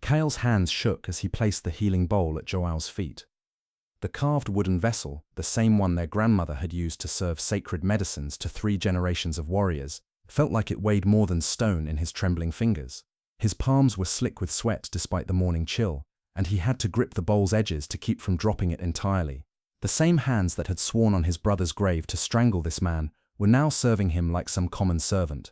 Kale's hands shook as he placed the healing bowl at Joao's feet. The carved wooden vessel, the same one their grandmother had used to serve sacred medicines to 3 generations of warriors, felt like it weighed more than stone in his trembling fingers. His palms were slick with sweat despite the morning chill, and he had to grip the bowl's edges to keep from dropping it entirely. The same hands that had sworn on his brother's grave to strangle this man were now serving him like some common servant.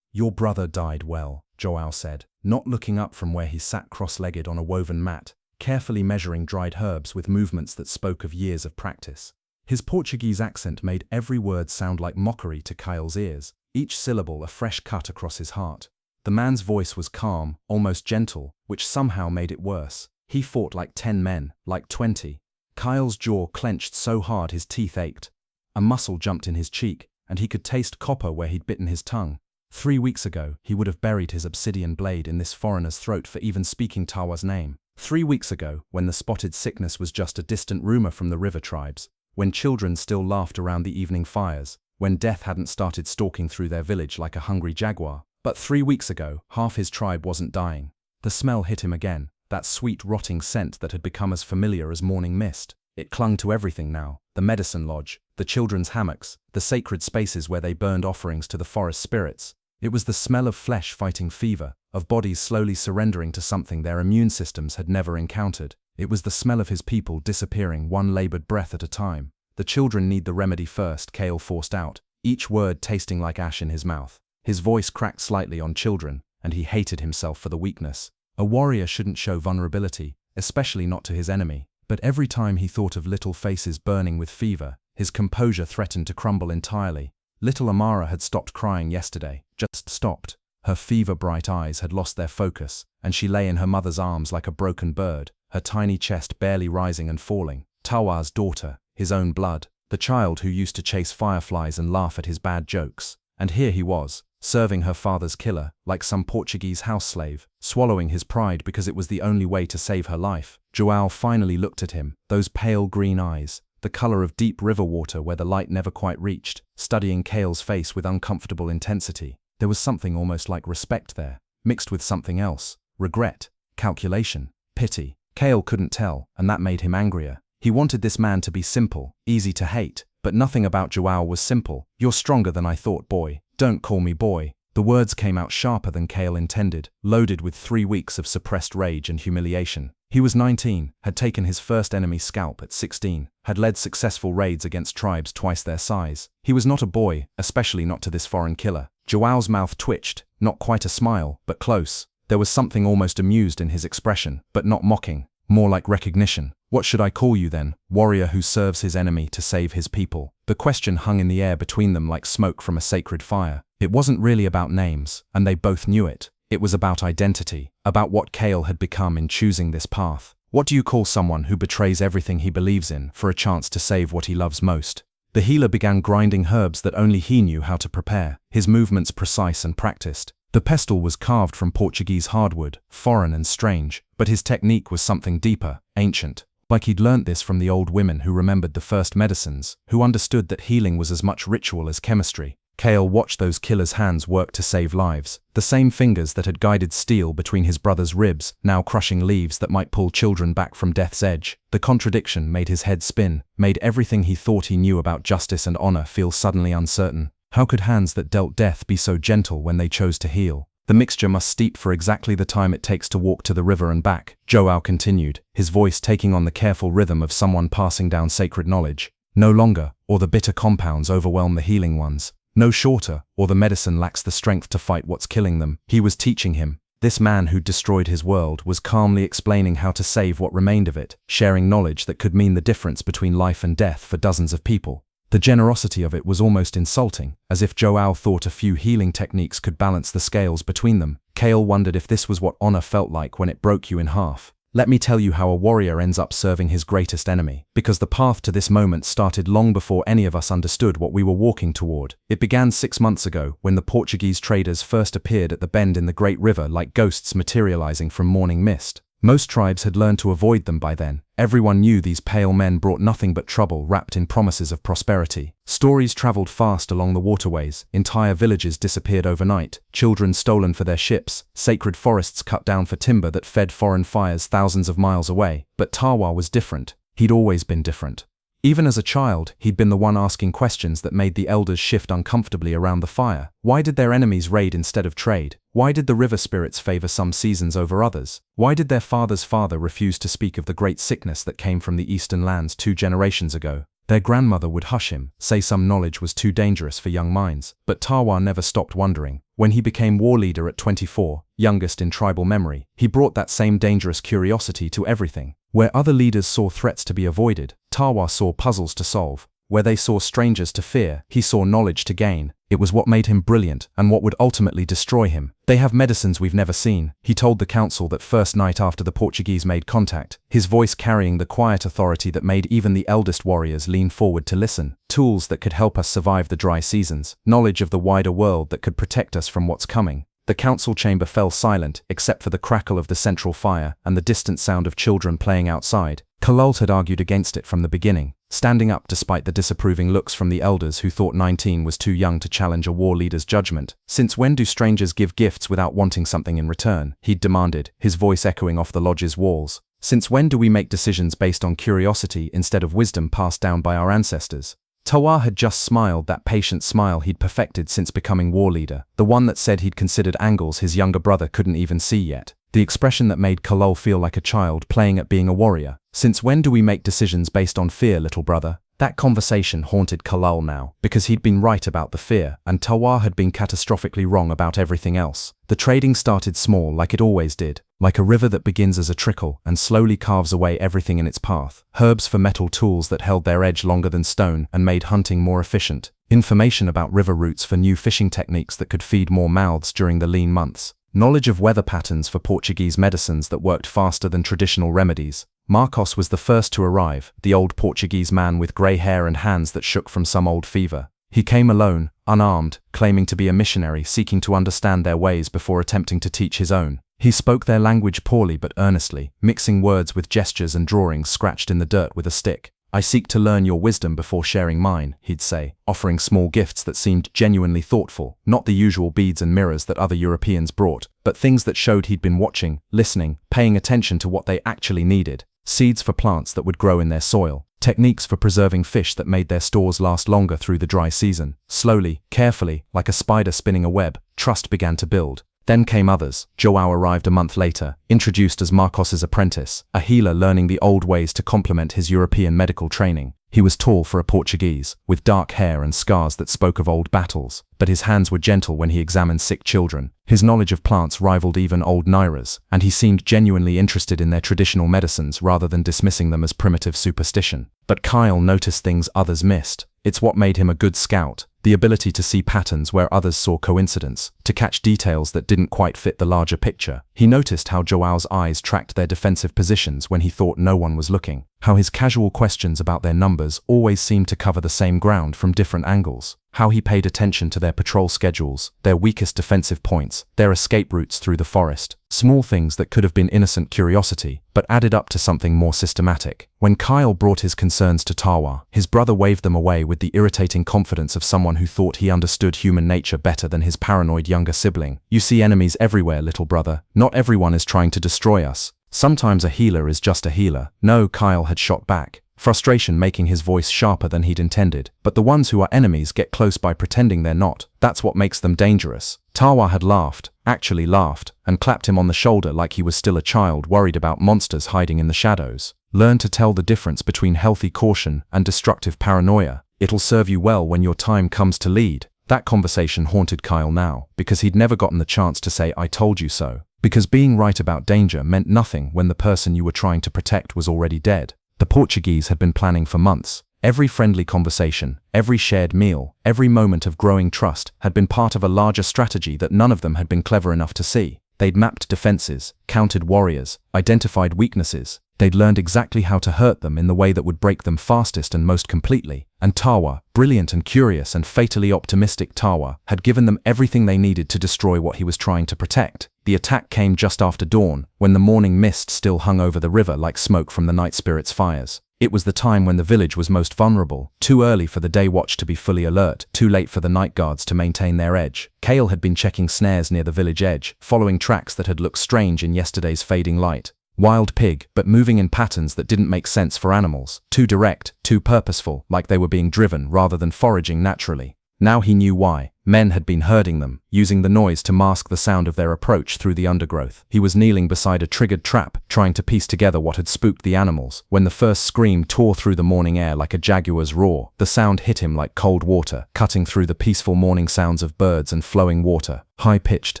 "Your brother died well," Joao said, not looking up from where he sat cross-legged on a woven mat, carefully measuring dried herbs with movements that spoke of years of practice. His Portuguese accent made every word sound like mockery to Kale's ears, each syllable a fresh cut across his heart. The man's voice was calm, almost gentle, which somehow made it worse. He fought like 10 men, like 20. Kale's jaw clenched so hard his teeth ached. A muscle jumped in his cheek, and he could taste copper where he'd bitten his tongue. 3 weeks ago, he would have buried his obsidian blade in this foreigner's throat for even speaking Tawa's name. 3 weeks ago, when the spotted sickness was just a distant rumor from the river tribes, when children still laughed around the evening fires, when death hadn't started stalking through their village like a hungry jaguar. But 3 weeks ago, half his tribe wasn't dying. The smell hit him again, that sweet rotting scent that had become as familiar as morning mist. It clung to everything now: the medicine lodge, the children's hammocks, the sacred spaces where they burned offerings to the forest spirits. It was the smell of flesh fighting fever, of bodies slowly surrendering to something their immune systems had never encountered. It was the smell of his people disappearing one labored breath at a time. "The children need the remedy first," Kale forced out, each word tasting like ash in his mouth. His voice cracked slightly on children, and he hated himself for the weakness. A warrior shouldn't show vulnerability, especially not to his enemy. But every time he thought of little faces burning with fever, his composure threatened to crumble entirely. Little Amara had stopped crying yesterday, just stopped. Her fever-bright eyes had lost their focus, and she lay in her mother's arms like a broken bird, her tiny chest barely rising and falling. Tawa's daughter, his own blood, the child who used to chase fireflies and laugh at his bad jokes. And here he was, serving her father's killer, like some Portuguese house slave, swallowing his pride because it was the only way to save her life. Joao finally looked at him, those pale green eyes, the color of deep river water where the light never quite reached, studying Kale's face with uncomfortable intensity. There was something almost like respect there, mixed with something else: regret, calculation, pity. Kale couldn't tell, and that made him angrier. He wanted this man to be simple, easy to hate, but nothing about Joao was simple. "You're stronger than I thought, boy. Don't call me boy." The words came out sharper than Kale intended, loaded with 3 weeks of suppressed rage and humiliation. He was 19, had taken his first enemy's scalp at 16, had led successful raids against tribes twice their size. He was not a boy, especially not to this foreign killer. Joao's mouth twitched, not quite a smile, but close. There was something almost amused in his expression, but not mocking, more like recognition. "What should I call you then? Warrior who serves his enemy to save his people?" The question hung in the air between them like smoke from a sacred fire. It wasn't really about names, and they both knew it. It was about identity, about what Kale had become in choosing this path. What do you call someone who betrays everything he believes in for a chance to save what he loves most? The healer began grinding herbs that only he knew how to prepare, his movements precise and practiced. The pestle was carved from Portuguese hardwood, foreign and strange, but his technique was something deeper, ancient. Like he'd learnt this from the old women who remembered the first medicines, who understood that healing was as much ritual as chemistry. Kale watched those killers' hands work to save lives, the same fingers that had guided steel between his brother's ribs, now crushing leaves that might pull children back from death's edge. The contradiction made his head spin, made everything he thought he knew about justice and honor feel suddenly uncertain. How could hands that dealt death be so gentle when they chose to heal? "The mixture must steep for exactly the time it takes to walk to the river and back," Joao continued, his voice taking on the careful rhythm of someone passing down sacred knowledge. "No longer, or the bitter compounds overwhelm the healing ones. No shorter, or the medicine lacks the strength to fight what's killing them." He was teaching him. This man who'd destroyed his world was calmly explaining how to save what remained of it, sharing knowledge that could mean the difference between life and death for dozens of people. The generosity of it was almost insulting, as if Joao thought a few healing techniques could balance the scales between them. Kale wondered if this was what honor felt like when it broke you in half. Let me tell you how a warrior ends up serving his greatest enemy, because the path to this moment started long before any of us understood what we were walking toward. It began 6 months ago, when the Portuguese traders first appeared at the bend in the Great River like ghosts materializing from morning mist. Most tribes had learned to avoid them by then. Everyone knew these pale men brought nothing but trouble wrapped in promises of prosperity. Stories traveled fast along the waterways, entire villages disappeared overnight, children stolen for their ships, sacred forests cut down for timber that fed foreign fires thousands of miles away. But Tawa was different. He'd always been different. Even as a child, he'd been the one asking questions that made the elders shift uncomfortably around the fire. Why did their enemies raid instead of trade? Why did the river spirits favor some seasons over others? Why did their father's father refuse to speak of the great sickness that came from the eastern lands 2 generations ago? Their grandmother would hush him, say some knowledge was too dangerous for young minds. But Tawa never stopped wondering. When he became war leader at 24, youngest in tribal memory, he brought that same dangerous curiosity to everything. Where other leaders saw threats to be avoided, Tawa saw puzzles to solve. Where they saw strangers to fear, he saw knowledge to gain. It was what made him brilliant and what would ultimately destroy him. They have medicines we've never seen, he told the council that first night after the Portuguese made contact, his voice carrying the quiet authority that made even the eldest warriors lean forward to listen. Tools that could help us survive the dry seasons, knowledge of the wider world that could protect us from what's coming. The council chamber fell silent, except for the crackle of the central fire and the distant sound of children playing outside. Kalult had argued against it from the beginning, standing up despite the disapproving looks from the elders who thought 19 was too young to challenge a war leader's judgment. Since when do strangers give gifts without wanting something in return? He'd demanded, his voice echoing off the lodge's walls. Since when do we make decisions based on curiosity instead of wisdom passed down by our ancestors? Tawa had just smiled, that patient smile he'd perfected since becoming war leader, the one that said he'd considered angles his younger brother couldn't even see yet. The expression that made Kalul feel like a child playing at being a warrior. Since when do we make decisions based on fear, little brother? That conversation haunted Kalul now, because he'd been right about the fear, and Tawa had been catastrophically wrong about everything else. The trading started small like it always did, like a river that begins as a trickle and slowly carves away everything in its path. Herbs for metal tools that held their edge longer than stone and made hunting more efficient. Information about river routes for new fishing techniques that could feed more mouths during the lean months. Knowledge of weather patterns for Portuguese medicines that worked faster than traditional remedies. Marcos was the first to arrive, the old Portuguese man with grey hair and hands that shook from some old fever. He came alone, unarmed, claiming to be a missionary seeking to understand their ways before attempting to teach his own. He spoke their language poorly but earnestly, mixing words with gestures and drawings scratched in the dirt with a stick. I seek to learn your wisdom before sharing mine, he'd say, offering small gifts that seemed genuinely thoughtful, not the usual beads and mirrors that other Europeans brought, but things that showed he'd been watching, listening, paying attention to what they actually needed. Seeds for plants that would grow in their soil, techniques for preserving fish that made their stores last longer through the dry season. Slowly, carefully, like a spider spinning a web, trust began to build. Then came others. João arrived a month later, introduced as Marcos's apprentice, a healer learning the old ways to complement his European medical training. He was tall for a Portuguese, with dark hair and scars that spoke of old battles, but his hands were gentle when he examined sick children. His knowledge of plants rivaled even old Naira's, and he seemed genuinely interested in their traditional medicines rather than dismissing them as primitive superstition. But Kyle noticed things others missed. It's what made him a good scout. The ability to see patterns where others saw coincidence, to catch details that didn't quite fit the larger picture. He noticed how João's eyes tracked their defensive positions when he thought no one was looking, how his casual questions about their numbers always seemed to cover the same ground from different angles, how he paid attention to their patrol schedules, their weakest defensive points, their escape routes through the forest. Small things that could have been innocent curiosity, but added up to something more systematic. When Kyle brought his concerns to Tawa, his brother waved them away with the irritating confidence of someone who thought he understood human nature better than his paranoid younger sibling. You see enemies everywhere, little brother. Not everyone is trying to destroy us. Sometimes a healer is just a healer. No, Kyle had shot back, frustration making his voice sharper than he'd intended. But the ones who are enemies get close by pretending they're not. That's what makes them dangerous. Tawa had laughed, actually laughed, and clapped him on the shoulder like he was still a child worried about monsters hiding in the shadows. Learn to tell the difference between healthy caution and destructive paranoia. It'll serve you well when your time comes to lead. That conversation haunted Kyle now, because he'd never gotten the chance to say I told you so. Because being right about danger meant nothing when the person you were trying to protect was already dead. The Portuguese had been planning for months. Every friendly conversation, every shared meal, every moment of growing trust had been part of a larger strategy that none of them had been clever enough to see. They'd mapped defenses, counted warriors, identified weaknesses. They'd learned exactly how to hurt them in the way that would break them fastest and most completely. And Tawa, brilliant and curious and fatally optimistic Tawa, had given them everything they needed to destroy what he was trying to protect. The attack came just after dawn, when the morning mist still hung over the river like smoke from the night spirit's fires. It was the time when the village was most vulnerable, too early for the day watch to be fully alert, too late for the night guards to maintain their edge. Kale had been checking snares near the village edge, following tracks that had looked strange in yesterday's fading light. Wild pig, but moving in patterns that didn't make sense for animals. Too direct, too purposeful, like they were being driven rather than foraging naturally. Now he knew why. Men had been herding them, using the noise to mask the sound of their approach through the undergrowth. He was kneeling beside a triggered trap, trying to piece together what had spooked the animals, when the first scream tore through the morning air like a jaguar's roar. The sound hit him like cold water, cutting through the peaceful morning sounds of birds and flowing water. High-pitched,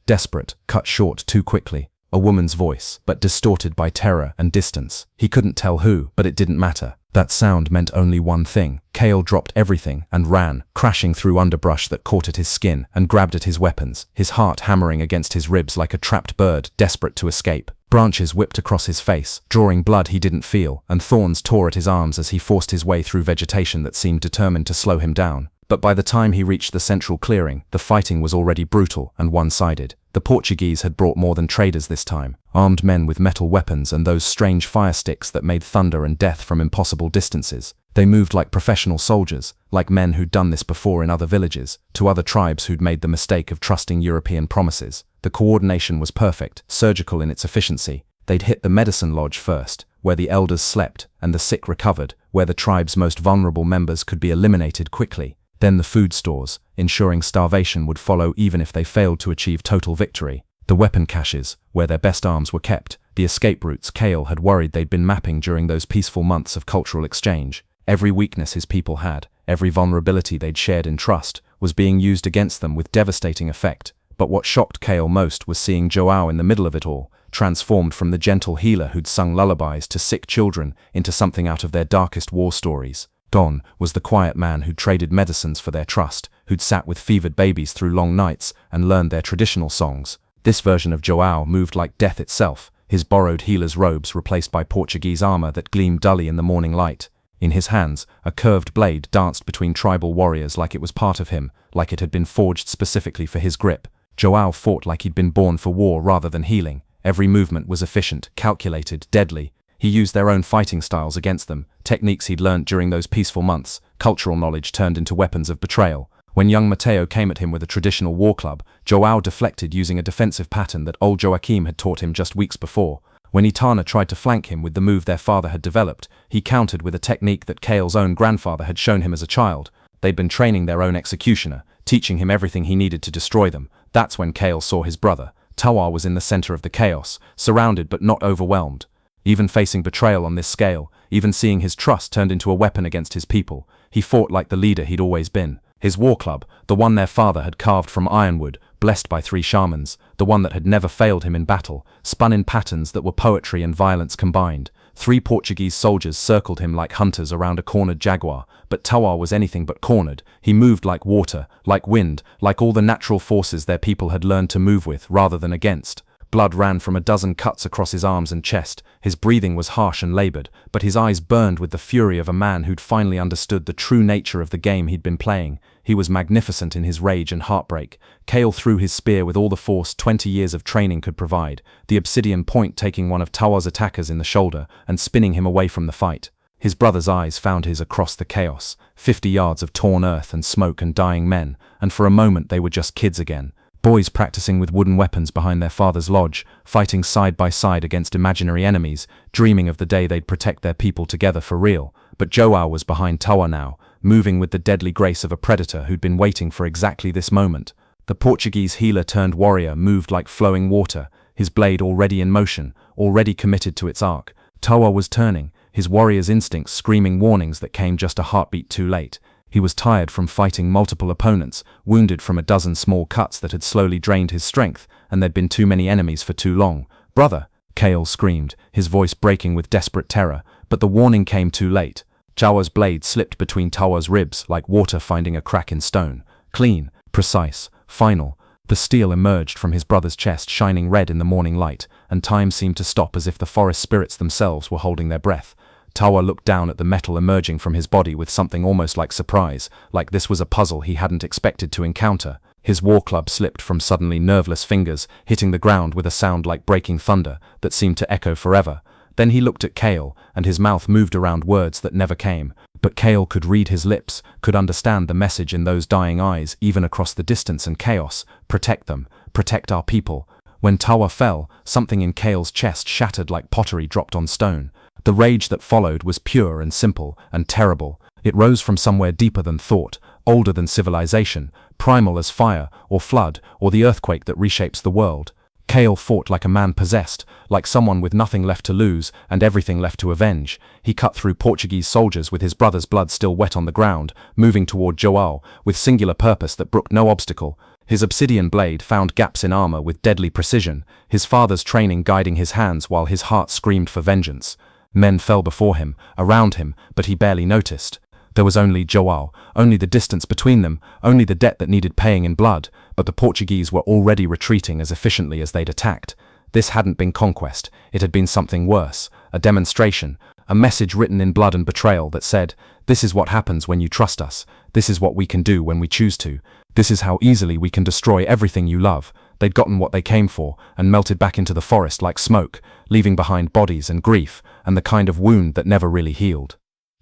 desperate, cut short too quickly. A woman's voice, but distorted by terror and distance. He couldn't tell who, but it didn't matter. That sound meant only one thing. Kale dropped everything and ran, crashing through underbrush that caught at his skin, and grabbed at his weapons, his heart hammering against his ribs like a trapped bird, desperate to escape. Branches whipped across his face, drawing blood he didn't feel, and thorns tore at his arms as he forced his way through vegetation that seemed determined to slow him down. But by the time he reached the central clearing, the fighting was already brutal and one-sided. The Portuguese had brought more than traders this time, armed men with metal weapons and those strange fire sticks that made thunder and death from impossible distances. They moved like professional soldiers, like men who'd done this before in other villages, to other tribes who'd made the mistake of trusting European promises. The coordination was perfect, surgical in its efficiency. They'd hit the medicine lodge first, where the elders slept and the sick recovered, where the tribe's most vulnerable members could be eliminated quickly. Then the food stores, ensuring starvation would follow even if they failed to achieve total victory. The weapon caches, where their best arms were kept. The escape routes Kale had worried they'd been mapping during those peaceful months of cultural exchange. Every weakness his people had, every vulnerability they'd shared in trust, was being used against them with devastating effect. But what shocked Kale most was seeing João in the middle of it all, transformed from the gentle healer who'd sung lullabies to sick children into something out of their darkest war stories. Don was the quiet man who'd traded medicines for their trust, who'd sat with fevered babies through long nights and learned their traditional songs. This version of João moved like death itself, his borrowed healer's robes replaced by Portuguese armor that gleamed dully in the morning light. In his hands, a curved blade danced between tribal warriors like it was part of him, like it had been forged specifically for his grip. João fought like he'd been born for war rather than healing. Every movement was efficient, calculated, deadly. He used their own fighting styles against them, techniques he'd learned during those peaceful months, cultural knowledge turned into weapons of betrayal. When young Mateo came at him with a traditional war club, João deflected using a defensive pattern that old Joaquim had taught him just weeks before. When Itana tried to flank him with the move their father had developed, he countered with a technique that Kale's own grandfather had shown him as a child. They'd been training their own executioner, teaching him everything he needed to destroy them. That's when Kale saw his brother. Tawa was in the center of the chaos, surrounded but not overwhelmed. Even facing betrayal on this scale, even seeing his trust turned into a weapon against his people, he fought like the leader he'd always been. His war club, the one their father had carved from ironwood, blessed by 3 shamans, the one that had never failed him in battle, spun in patterns that were poetry and violence combined. 3 Portuguese soldiers circled him like hunters around a cornered jaguar, but Tawa was anything but cornered. He moved like water, like wind, like all the natural forces their people had learned to move with rather than against. Blood ran from a dozen cuts across his arms and chest. His breathing was harsh and labored, but his eyes burned with the fury of a man who'd finally understood the true nature of the game he'd been playing. He was magnificent in his rage and heartbreak. Kale threw his spear with all the force 20 years of training could provide, the obsidian point taking one of Tawa's attackers in the shoulder and spinning him away from the fight. His brother's eyes found his across the chaos, 50 yards of torn earth and smoke and dying men, and for a moment they were just kids again. Boys practicing with wooden weapons behind their father's lodge, fighting side by side against imaginary enemies, dreaming of the day they'd protect their people together for real. But João was behind Tawa now, moving with the deadly grace of a predator who'd been waiting for exactly this moment. The Portuguese healer-turned-warrior moved like flowing water, his blade already in motion, already committed to its arc. Tawa was turning, his warrior's instincts screaming warnings that came just a heartbeat too late. He was tired from fighting multiple opponents, wounded from a dozen small cuts that had slowly drained his strength, and there'd been too many enemies for too long. "Brother!" Kale screamed, his voice breaking with desperate terror, but the warning came too late. João's blade slipped between Tawa's ribs like water finding a crack in stone. Clean, precise, final. The steel emerged from his brother's chest shining red in the morning light, and time seemed to stop as if the forest spirits themselves were holding their breath. Tawa looked down at the metal emerging from his body with something almost like surprise, like this was a puzzle he hadn't expected to encounter. His war club slipped from suddenly nerveless fingers, hitting the ground with a sound like breaking thunder that seemed to echo forever. Then he looked at Kale, and his mouth moved around words that never came. But Kale could read his lips, could understand the message in those dying eyes even across the distance and chaos. Protect them, protect our people. When Tawa fell, something in Kale's chest shattered like pottery dropped on stone. The rage that followed was pure and simple and terrible. It rose from somewhere deeper than thought, older than civilization, primal as fire or flood or the earthquake that reshapes the world. Kale fought like a man possessed, like someone with nothing left to lose and everything left to avenge. He cut through Portuguese soldiers with his brother's blood still wet on the ground, moving toward João with singular purpose that brooked no obstacle. His obsidian blade found gaps in armor with deadly precision, his father's training guiding his hands while his heart screamed for vengeance. Men fell before him, around him, but he barely noticed. There was only João, only the distance between them, only the debt that needed paying in blood, but the Portuguese were already retreating as efficiently as they'd attacked. This hadn't been conquest, it had been something worse, a demonstration, a message written in blood and betrayal that said, "This is what happens when you trust us, this is what we can do when we choose to, this is how easily we can destroy everything you love." They'd gotten what they came for and melted back into the forest like smoke, leaving behind bodies and grief and the kind of wound that never really healed.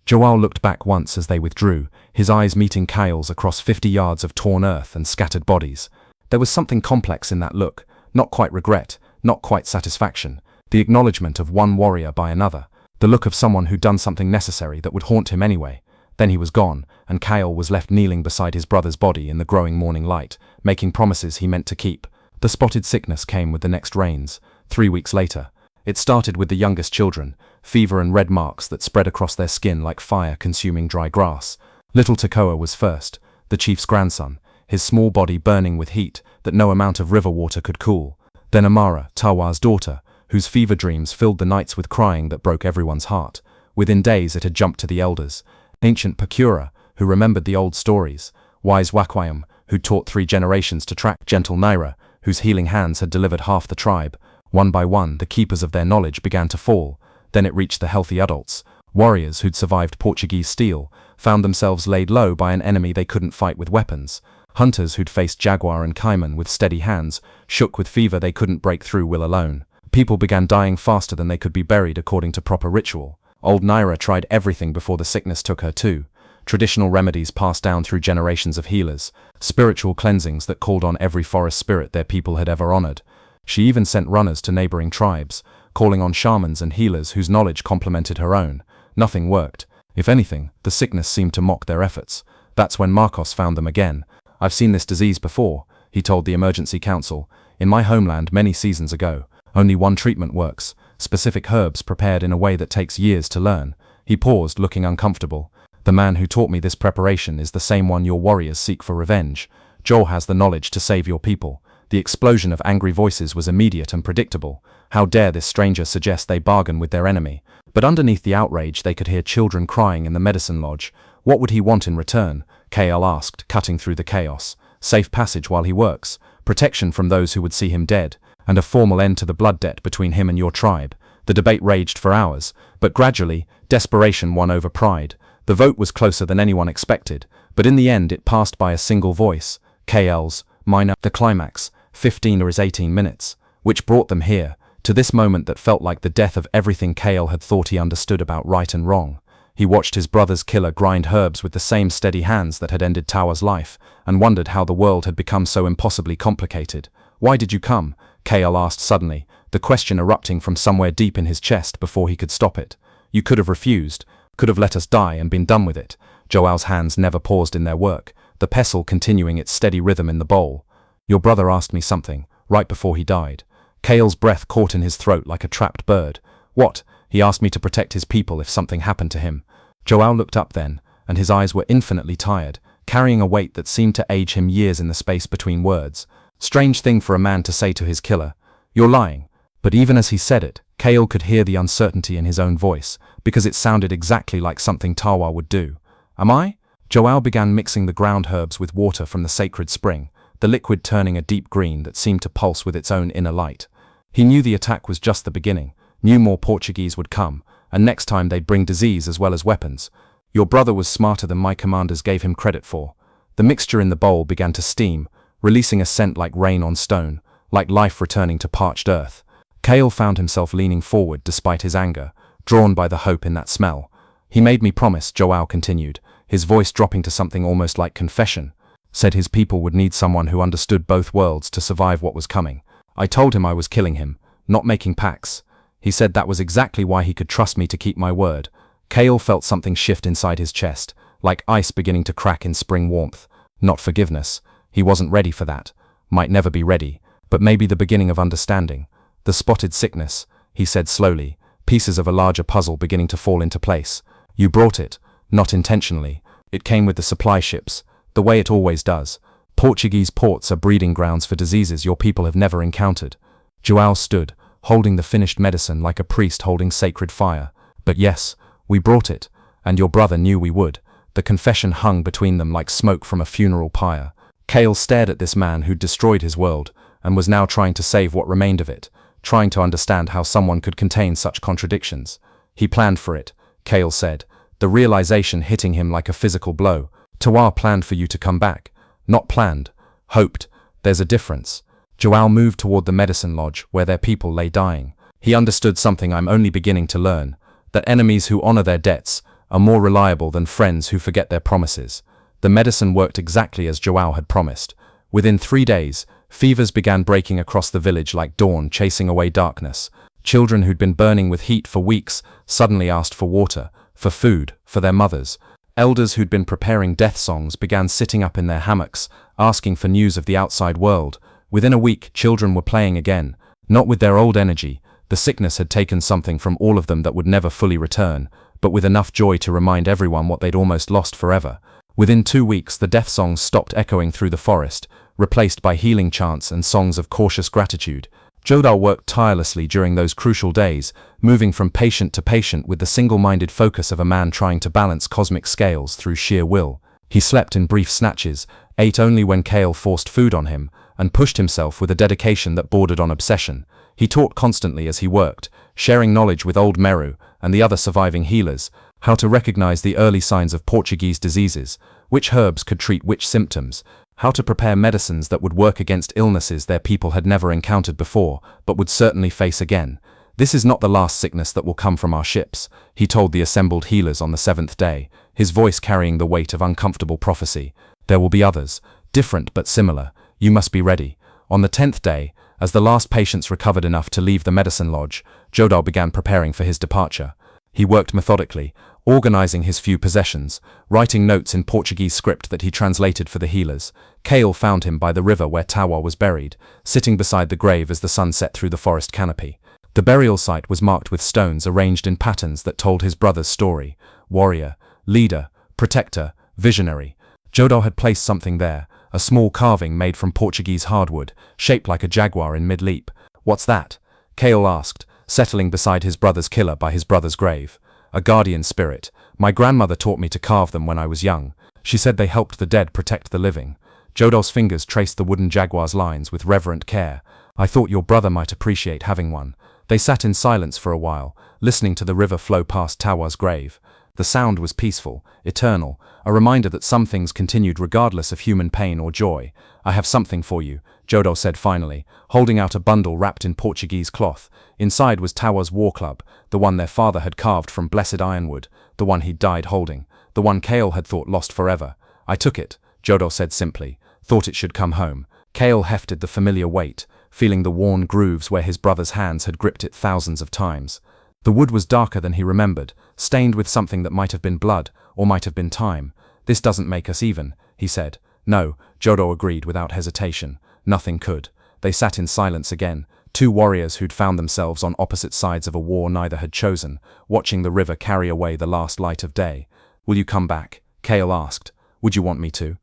João looked back once as they withdrew, his eyes meeting Kale's across 50 yards of torn earth and scattered bodies. There was something complex in that look, not quite regret, not quite satisfaction, the acknowledgement of one warrior by another, the look of someone who'd done something necessary that would haunt him anyway. Then he was gone, and Kale was left kneeling beside his brother's body in the growing morning light, making promises he meant to keep. The spotted sickness came with the next rains, 3 weeks later. It started with the youngest children, fever and red marks that spread across their skin like fire consuming dry grass. Little Tekoa was first, the chief's grandson, his small body burning with heat that no amount of river water could cool. Then Amara, Tawa's daughter, whose fever dreams filled the nights with crying that broke everyone's heart. Within days it had jumped to the elders. Ancient Pakura, who remembered the old stories. Wise Wakwayam, who taught 3 generations to track. Gentle Naira, whose healing hands had delivered half the tribe. One by one, the keepers of their knowledge began to fall. Then it reached the healthy adults. Warriors who'd survived Portuguese steel found themselves laid low by an enemy they couldn't fight with weapons. Hunters who'd faced jaguar and caiman with steady hands, shook with fever they couldn't break through will alone. People began dying faster than they could be buried according to proper ritual. Old Naira tried everything before the sickness took her too. Traditional remedies passed down through generations of healers, spiritual cleansings that called on every forest spirit their people had ever honored. She even sent runners to neighboring tribes, calling on shamans and healers whose knowledge complemented her own. Nothing worked. If anything, the sickness seemed to mock their efforts. That's when Marcos found them again. "I've seen this disease before," he told the emergency council. "In my homeland many seasons ago. Only one treatment works, specific herbs prepared in a way that takes years to learn." He paused, looking uncomfortable. "The man who taught me this preparation is the same one your warriors seek for revenge. Joel has the knowledge to save your people." The explosion of angry voices was immediate and predictable. How dare this stranger suggest they bargain with their enemy? But underneath the outrage they could hear children crying in the medicine lodge. What would he want in return? Kale asked, cutting through the chaos. Safe passage while he works, protection from those who would see him dead, and a formal end to the blood debt between him and your tribe. The debate raged for hours, but gradually, desperation won over pride. The vote was closer than anyone expected, but in the end it passed by a single voice. KL's, minor, the climax, 15 or 18 minutes, which brought them here, to this moment that felt like the death of everything Kale had thought he understood about right and wrong. He watched his brother's killer grind herbs with the same steady hands that had ended Tawa's life, and wondered how the world had become so impossibly complicated. "Why did you come?" Kale asked suddenly, the question erupting from somewhere deep in his chest before he could stop it. "You could have refused, could have let us die and been done with it." Joel's hands never paused in their work, the pestle continuing its steady rhythm in the bowl. "Your brother asked me something, right before he died." Kale's breath caught in his throat like a trapped bird. "What?" "He asked me to protect his people if something happened to him." Joel looked up then, and his eyes were infinitely tired, carrying a weight that seemed to age him years in the space between words. Strange thing for a man to say to his killer. "You're lying." But even as he said it, Kale could hear the uncertainty in his own voice, because it sounded exactly like something Tawa would do. "Am I?" Joel began mixing the ground herbs with water from the sacred spring, the liquid turning a deep green that seemed to pulse with its own inner light. He knew the attack was just the beginning, knew more Portuguese would come, and next time they'd bring disease as well as weapons. Your brother was smarter than my commanders gave him credit for. The mixture in the bowl began to steam, releasing a scent like rain on stone, like life returning to parched earth. Kale found himself leaning forward despite his anger, drawn by the hope in that smell. He made me promise, Joao continued, his voice dropping to something almost like confession. Said his people would need someone who understood both worlds to survive what was coming. I told him I was killing him, not making pacts. He said that was exactly why he could trust me to keep my word. Kale felt something shift inside his chest, like ice beginning to crack in spring warmth. Not forgiveness. He wasn't ready for that. Might never be ready, but maybe the beginning of understanding. The spotted sickness, he said slowly, pieces of a larger puzzle beginning to fall into place. You brought it, not intentionally. It came with the supply ships, the way it always does. Portuguese ports are breeding grounds for diseases your people have never encountered. Joao stood, holding the finished medicine like a priest holding sacred fire. But yes, we brought it, and your brother knew we would. The confession hung between them like smoke from a funeral pyre. Kale stared at this man who'd destroyed his world, and was now trying to save what remained of it, trying to understand how someone could contain such contradictions. He planned for it, Kale said, the realization hitting him like a physical blow. Tawar planned for you to come back. Not planned. Hoped. There's a difference. Joao moved toward the medicine lodge where their people lay dying. He understood something I'm only beginning to learn, that enemies who honor their debts are more reliable than friends who forget their promises. The medicine worked exactly as Joao had promised. Within 3 days, fevers began breaking across the village like dawn chasing away darkness. Children who'd been burning with heat for weeks suddenly asked for water, for food, for their mothers. Elders who'd been preparing death songs began sitting up in their hammocks, asking for news of the outside world. Within a week, children were playing again, not with their old energy. The sickness had taken something from all of them that would never fully return, but with enough joy to remind everyone what they'd almost lost forever. Within 2 weeks, the death songs stopped echoing through the forest, replaced by healing chants and songs of cautious gratitude. Joao worked tirelessly during those crucial days, moving from patient to patient with the single-minded focus of a man trying to balance cosmic scales through sheer will. He slept in brief snatches, ate only when Kale forced food on him, and pushed himself with a dedication that bordered on obsession. He taught constantly as he worked, sharing knowledge with old Meru and the other surviving healers, how to recognize the early signs of Portuguese diseases, which herbs could treat which symptoms, how to prepare medicines that would work against illnesses their people had never encountered before, but would certainly face again. This is not the last sickness that will come from our ships, he told the assembled healers on the 7th day, his voice carrying the weight of uncomfortable prophecy. There will be others, different but similar. You must be ready. On the 10th day, as the last patients recovered enough to leave the medicine lodge, Joao began preparing for his departure. He worked methodically, organizing his few possessions, writing notes in Portuguese script that he translated for the healers. Kale found him by the river where Tawar was buried, sitting beside the grave as the sun set through the forest canopy. The burial site was marked with stones arranged in patterns that told his brother's story: warrior, leader, protector, visionary. Joao had placed something there, a small carving made from Portuguese hardwood, shaped like a jaguar in mid-leap. What's that? Kale asked, settling beside his brother's killer by his brother's grave. A guardian spirit. My grandmother taught me to carve them when I was young. She said they helped the dead protect the living. Jodo's fingers traced the wooden jaguar's lines with reverent care. I thought your brother might appreciate having one. They sat in silence for a while, listening to the river flow past Tawar's grave. The sound was peaceful, eternal, a reminder that some things continued regardless of human pain or joy. I have something for you, Jodo said finally, holding out a bundle wrapped in Portuguese cloth. Inside was Tawar's war club, the one their father had carved from blessed ironwood, the one he'd died holding, the one Kale had thought lost forever. I took it, Jodo said simply, thought it should come home. Kale hefted the familiar weight, feeling the worn grooves where his brother's hands had gripped it thousands of times. The wood was darker than he remembered, stained with something that might have been blood, or might have been time. This doesn't make us even, he said. No, Jodo agreed without hesitation. Nothing could. They sat in silence again, two warriors who'd found themselves on opposite sides of a war neither had chosen, watching the river carry away the last light of day. Will you come back? Kale asked. Would you want me to?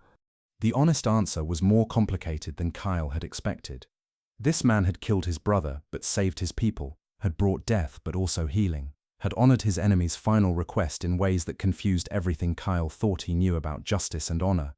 The honest answer was more complicated than Kyle had expected. This man had killed his brother, but saved his people, had brought death but also healing, had honored his enemy's final request in ways that confused everything Kyle thought he knew about justice and honor.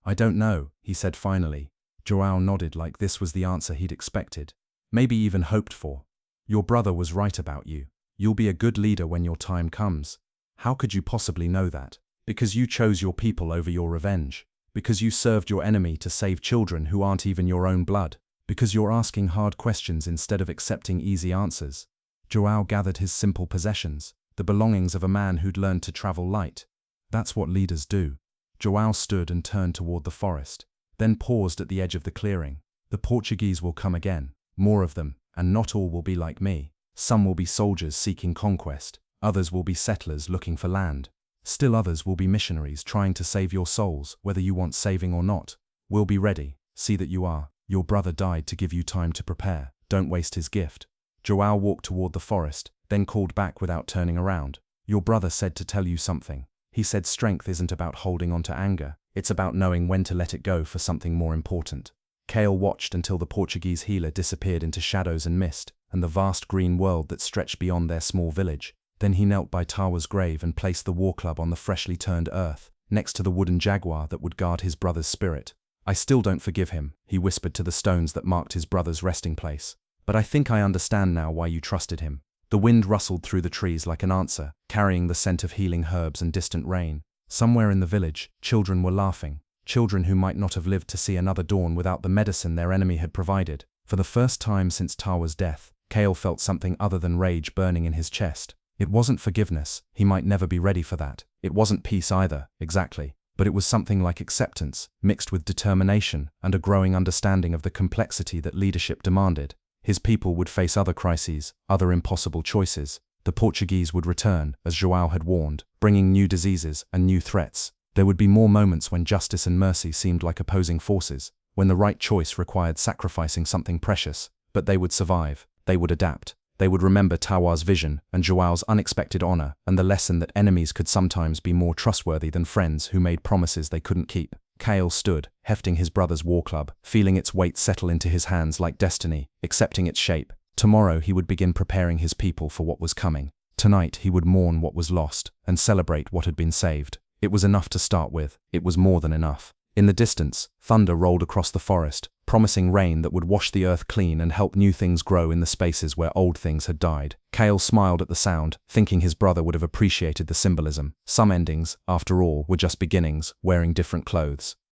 I don't know, he said finally. Joao nodded like this was the answer he'd expected. maybe even hoped for. Your brother was right about you. You'll be a good leader when your time comes. How could you possibly know that? Because you chose your people over your revenge. Because you served your enemy to save children who aren't even your own blood. Because you're asking hard questions instead of accepting easy answers. Joao gathered his simple possessions, the belongings of a man who'd learned to travel light. That's what leaders do. Joao stood and turned toward the forest, then paused at the edge of the clearing. The Portuguese will come again, more of them, and not all will be like me. Some will be soldiers seeking conquest, others will be settlers looking for land. Still others will be missionaries trying to save your souls, whether you want saving or not. We'll be ready, see that you are. Your brother died to give you time to prepare, don't waste his gift. Joao walked toward the forest, then called back without turning around. Your brother said to tell you something. He said strength isn't about holding on to anger, it's about knowing when to let it go for something more important. Kale watched until the Portuguese healer disappeared into shadows and mist, and the vast green world that stretched beyond their small village. Then he knelt by Tawa's grave and placed the war club on the freshly turned earth, next to the wooden jaguar that would guard his brother's spirit. I still don't forgive him, he whispered to the stones that marked his brother's resting place. But I think I understand now why you trusted him. The wind rustled through the trees like an answer, carrying the scent of healing herbs and distant rain. Somewhere in the village, children were laughing, children who might not have lived to see another dawn without the medicine their enemy had provided. For the first time since Tawa's death, Kale felt something other than rage burning in his chest. It wasn't forgiveness, he might never be ready for that. It wasn't peace either, exactly. But it was something like acceptance, mixed with determination and a growing understanding of the complexity that leadership demanded. His people would face other crises, other impossible choices. The Portuguese would return, as Joao had warned, bringing new diseases and new threats. There would be more moments when justice and mercy seemed like opposing forces, when the right choice required sacrificing something precious. But they would survive, they would adapt. They would remember Tawa's vision and Joao's unexpected honor and the lesson that enemies could sometimes be more trustworthy than friends who made promises they couldn't keep. Kale stood, hefting his brother's war club, feeling its weight settle into his hands like destiny, accepting its shape. Tomorrow he would begin preparing his people for what was coming. Tonight he would mourn what was lost and celebrate what had been saved. It was enough to start with. It was more than enough. In the distance, thunder rolled across the forest, promising rain that would wash the earth clean and help new things grow in the spaces where old things had died. Kale smiled at the sound, thinking his brother would have appreciated the symbolism. Some endings, after all, were just beginnings, wearing different clothes.